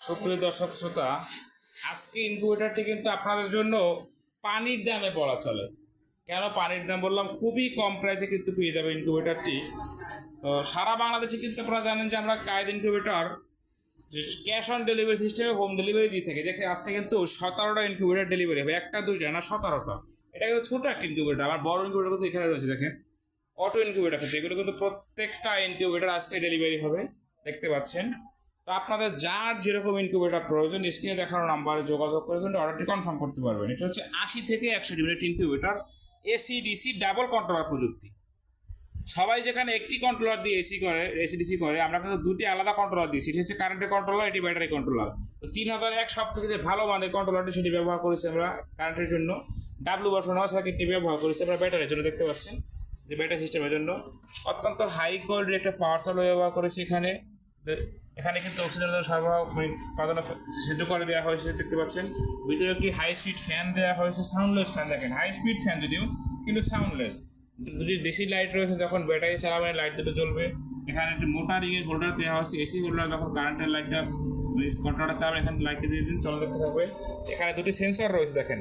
সুপ্রিয় দর্শক শ্রোতা, আজকে ইনকিউবেটরটি কিন্তু আপনাদের জন্য পানির দামে বলা চলে। কেন পানির দাম বললাম? খুবই কম প্রাইসে কিন্তু পেয়ে যাবে ইনকিউবেটরটি। তো সারা বাংলাদেশে কিন্তু আপনারা জানেন যে আমরা Quaid incubator cash on delivery সিস্টেমে হোম ডেলিভারি দিয়ে থাকি। দেখে আজকে কিন্তু 17টা ইনকিউবেটর ডেলিভারি হবে, একটা দুইটা না 17টা। এটা কিন্তু ছোটো একটা ইনকিউবেটর। আমার বড় ইনকিউবেটর কিন্তু এখানে রয়েছে, দেখেন অটো ইনকিউবেটর কিন্তু এগুলো কিন্তু প্রত্যেকটা ইনকিউবেটর আজকে ডেলিভারি হবে, দেখতে পাচ্ছেন। তো আপনাদের যার যেরকম ইনকিউবেটর প্রয়োজন স্ক্রিনে দেখানো নাম্বারে যোগাযোগ করে কিন্তু অর্ডারটি কনফার্ম করতে পারবেন। এটা হচ্ছে 80 থেকে 100 unit incubator, AC DC double controller প্রযুক্তি। সবাই যেখানে একটি কন্ট্রোলার দিয়ে এসিডিসি করে, আমরা কিন্তু দুটি আলাদা কন্ট্রোলার দিয়েছি। এটি হচ্ছে কারেন্টের কন্ট্রোলার, এটি ব্যাটারি কন্ট্রোলার। তো 3001 সব থেকে যে ভালো মানের কন্ট্রোলারটি সেটি ব্যবহার করেছি আমরা কারেন্টের জন্য। W/9 সার্কিটটি ব্যবহার করেছি আমরা ব্যাটারির জন্য, দেখতে পাচ্ছেন যে ব্যাটারি সিস্টেমের জন্য। অত্যন্ত হাই কোয়ালিটির একটা পাওয়ার সাপ্লাই ব্যবহার করেছি এখানে। এখানে কিন্তু অক্সিজেনের সরবরাহ সিদ্ধ করে দেওয়া হয়েছে, দেখতে পাচ্ছেন। ভিতরে একটি হাই স্পিড ফ্যান দেওয়া হয়েছে, সাউন্ডলেস ফ্যান। দেখেন হাই স্পিড ফ্যান যদিও কিন্তু সাউন্ডলেস। দুটি ডিসি লাইট রয়েছে, যখন ব্যাটারি চালাবেন লাইট দুটো জ্বলবে। এখানে একটি মোটারিংয়ের হোল্ডার দেওয়া হয়েছে, এসি হোল্ডার। যখন কারেন্টের লাইটটা কন্ট্রোলটা চালাবেন এখানে লাইটটা দিয়ে দিন, চলে দেখতে থাকবে। এখানে দুটি সেন্সর রয়েছে, দেখেন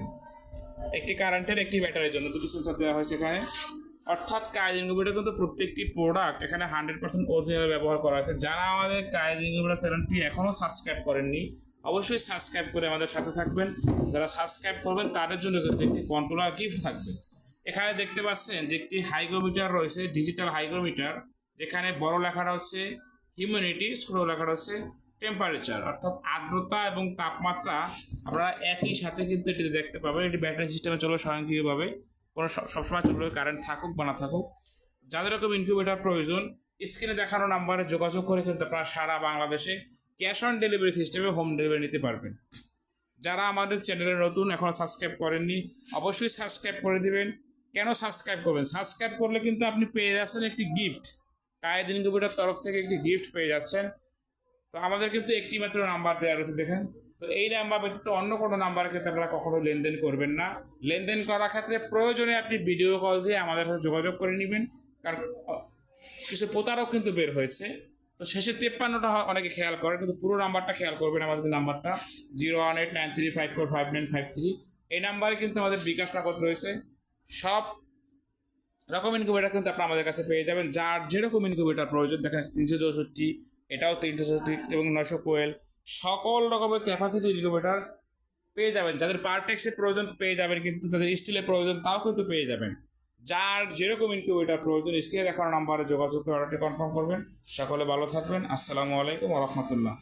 একটি কারেন্টের একটি ব্যাটারির জন্য দুটি সেন্সর দেওয়া হয়েছে এখানে। অর্থাৎ কায়েদ ইনকিউবেটর কিন্তু প্রত্যেকটি প্রোডাক্ট এখানে 100% অরিজিনাল ব্যবহার করা হয়েছে। যারা আমাদের কায়েদ ইনকিউবেটর চ্যানেলটি এখনও সাবস্ক্রাইব করেননি, অবশ্যই সাবস্ক্রাইব করে আমাদের সাথে থাকবেন। যারা সাবস্ক্রাইব করবেন তাদের জন্য কিন্তু একটি কন্ট্রোলার গিফট থাকবে। এখানে দেখতে পাচ্ছেন যে একটি হাইগ্রোমিটার রয়েছে, ডিজিটাল হাইগ্রোমিটার, যেখানে বড় লেখাটা হচ্ছে হিউম্যানিটি, ছোট লেখাটা হচ্ছে টেম্পারেচার, অর্থাৎ আর্দ্রতা এবং তাপমাত্রা আপনারা একই সাথে কিন্তু এটিতে দেখতে পাবেন। এটি ব্যাটারি সিস্টেমে চলবে স্বয়ংক্রিয়ভাবে, কোনো সবসময় চলবে, কারেন্ট থাকুক বা না থাকুক। যাদের রকম ইনকিউবেটর প্রয়োজন স্ক্রিনে দেখানো নাম্বারে যোগাযোগ করে কিন্তু আপনারা সারা বাংলাদেশে ক্যাশ অন ডেলিভারি সিস্টেমে হোম ডেলিভারি নিতে পারবেন। যারা আমাদের চ্যানেলে নতুন এখনও সাবস্ক্রাইব করেননি অবশ্যই সাবস্ক্রাইব করে দিবেন। কেন সাবস্ক্রাইব করবেন? সাবস্ক্রাইব করলে কিন্তু আপনি পেয়ে যাচ্ছেন একটি গিফট, কায়েদ ইনকিউবেটর তরফ থেকে একটি গিফট পেয়ে যাচ্ছেন। তো আমাদের কিন্তু একটি মাত্র নাম্বার দেওয়া রয়েছে, দেখেন। তো এই নাম্বার ব্যতীত অন্য কোনো নাম্বারের ক্ষেত্রে আপনারা কখনো লেনদেন করবেন না। লেনদেন করার ক্ষেত্রে প্রয়োজনে আপনি ভিডিও কল দিয়ে আমাদের সাথে যোগাযোগ করে নেবেন, কারণ কিছু প্রতারক কিন্তু বের হয়েছে। তো শেষে 53টা অনেকে খেয়াল করে, কিন্তু পুরো নাম্বারটা খেয়াল করবেন। আমাদের নাম্বারটা 01893545953, এই নাম্বারে কিন্তু আমাদের বিকাশ নগদ রয়েছে। সব রকম ইনকিউবেটর কিন্তু আপনি আমাদের কাছে পেয়ে যাবেন। যার যেরকম ইনকিউবেটর প্রয়োজন, দেখেন 364, এটাও 364 এবং 900 কোয়েল, সকল রকমের ক্যাপাসিটি ইনকিউবেটর পেয়ে যাবেন। যাদের পারটেক্সের প্রয়োজন পেয়ে যাবেন, কিন্তু যাদের স্টিলের প্রয়োজন তাও কিন্তু পেয়ে যাবেন। যার যেরকম ইনকিউবেটর প্রয়োজন স্ক্রিনে দেখানো নাম্বারে যোগাযোগ করে অর্ডারটি কনফার্ম করবেন। সকলে ভালো থাকবেন। আসসালামু আলাইকুম ওয়া রাহমাতুল্লাহ।